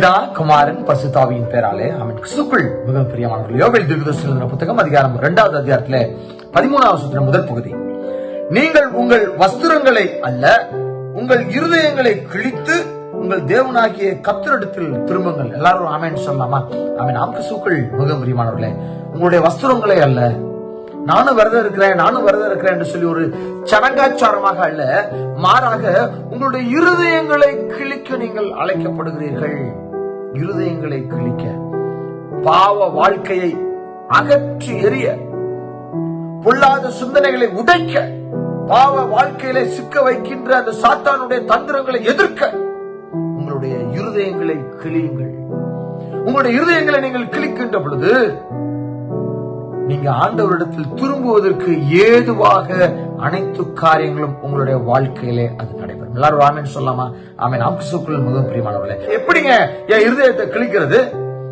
பிதா குமாரன் பரிசுத்தாவியின் பேராலே ஆமென். கிறிஸ்துவுக்குள் மிகவும் பிரியமானவர்களே, யோவேல் தீர்க்கதரிசன புத்தகம் அதிகாரம் 2வது அதிகாரத்திலே 13வது வசனத்தின் முதல் பகுதி. நீங்கள் உங்கள் வஸ்திரங்களை அல்ல, உங்கள் இருதயங்களை கிழித்து உங்கள் தேவனாகிய கர்த்தரிடத்தில் திரும்புங்கள். எல்லாரும் ஆமென் சொல்லலாமா? ஆமென். நாம் கிறிஸ்துவுக்குள் மிகவும் பிரியமானவர்களே, உங்களுடைய வஸ்திரங்களை அல்ல, நானும் விரதம் இருக்கிறேன் என்று சொல்லி ஒரு சடங்காச்சாரமாக அல்ல, மாறாக உங்களுடைய இருதயங்களை கிழிக்க நீங்கள் அழைக்கப்படுகிறீர்கள். இருதயங்களை கிழிக்க, பாவ வாழ்க்கையை அகற்றி எறிய, பொல்லாத சிந்தனைகளை உடைக்க, பாவ வாழ்க்கையில சிக்க வைக்கின்ற அந்த சாத்தானுடைய தந்திரங்களை எதிர்க்க உங்களுடைய இருதயங்களை கிழியுங்கள். உங்களுடைய இருதயங்களை நீங்கள் கிழிக்கின்ற பொழுது நீங்க ஆண்டவரிடத்தில் திரும்புவதற்கு ஏதுவாக அனைத்து காரியங்களும் உங்களுடைய வாழ்க்கையிலே அது நடைபெறும். எல்லாரும் ஆமென் சொல்லலாமா? ஆமென். நாம் கிறிஸ்துவுக்குள் மிகவும் பிரியமானவர்களே, எப்படிங்க என் இருதயத்தை கிழிக்கிறது?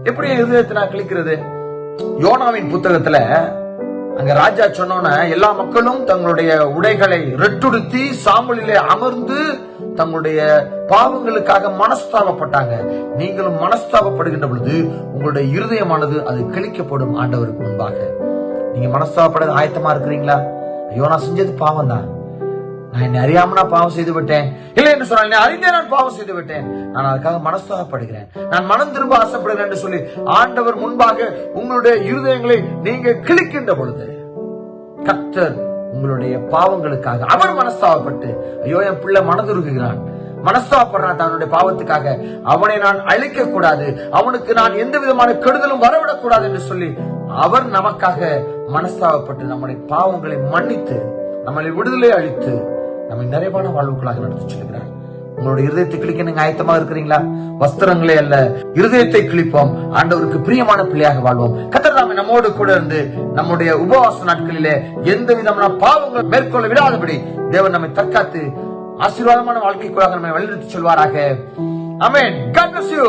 எப்படி என் இருதயத்தை நான் கிழிக்கிறது? யோனாவின் புத்தகத்துல அங்க ராஜா சொன்னோன்ன எல்லா மக்களும் தங்களுடைய உடைகளை ரெட்டுடுத்தி சாம்பலிலே அமர்ந்து தங்களுடைய பாவங்களுக்காக மனஸ்தாபப்பட்டாங்க. நீங்களும் மனஸ்தாபப்படுகின்ற பொழுது உங்களுடைய இருதயமானது அது கிழிக்கப்படும். ஆண்டவருக்கு முன்பாக நீங்க மனஸ்தாபப்பட ஆயத்தமா இருக்கிறீங்களா? ஐயோ, நான் செஞ்சது பாவம் தான், நான் என்னை அறியாம நான் பாவம் செய்து விட்டேன், இல்லை என்று சொன்னால் அறிந்தே நான் பாவம் செய்து விட்டேன், நான் அதுக்காக மனஸ்தாபப்படுகிறேன், நான் மனம் திரும்ப ஆசைப்படுகிறேன் என்று சொல்லி ஆண்டவர் முன்பாக உங்களுடைய இருதயங்களை நீங்க கிழிக்கின்ற பொழுது கர்த்தர் உங்களுடைய பாவங்களுக்காக அவர் மனஸ்தாபப்பட்டு, ஐயோ என் பிள்ளை மனதுருகுகிறான், மனஸ்தாபப்படுறான் தன்னுடைய பாவத்துக்காக, அவனை நான் அழிக்க கூடாது, அவனுக்கு நான் எந்த விதமான கெடுதலும் வரவிடக் கூடாது என்று சொல்லி அவர் நமக்காக மனஸ்தாபப்பட்டு நம்முடைய பாவங்களை மன்னித்து நம்மளை விடுதலை அளித்து நம்மை நிறைவான வாழ்வுக்குள்ளாக நடத்தி செல்கிறார். உங்களுடைய இருதயத்தை கிழிக்க நீங்க ஆயத்தமா இருக்கிறீங்களா? வஸ்திரங்களே அல்ல, இருதயத்தை கிழிப்போம். ஆண்டவருக்கு பிரியமான பிள்ளையாக வாழ்வோம். கர்த்தர் தாமே நம்மோடு கூட இருந்து நம்முடைய உபவாச நாட்களிலே எந்த விதமான பாவங்கள் மேற்கொள்ள விடாதபடி தேவன் நம்மை தற்காத்து ஆசீர்வாதமான வாழ்க்கைக்குள்ளாக நம்மை வழிநடத்தி செல்வாராக. ஆமென். God bless you.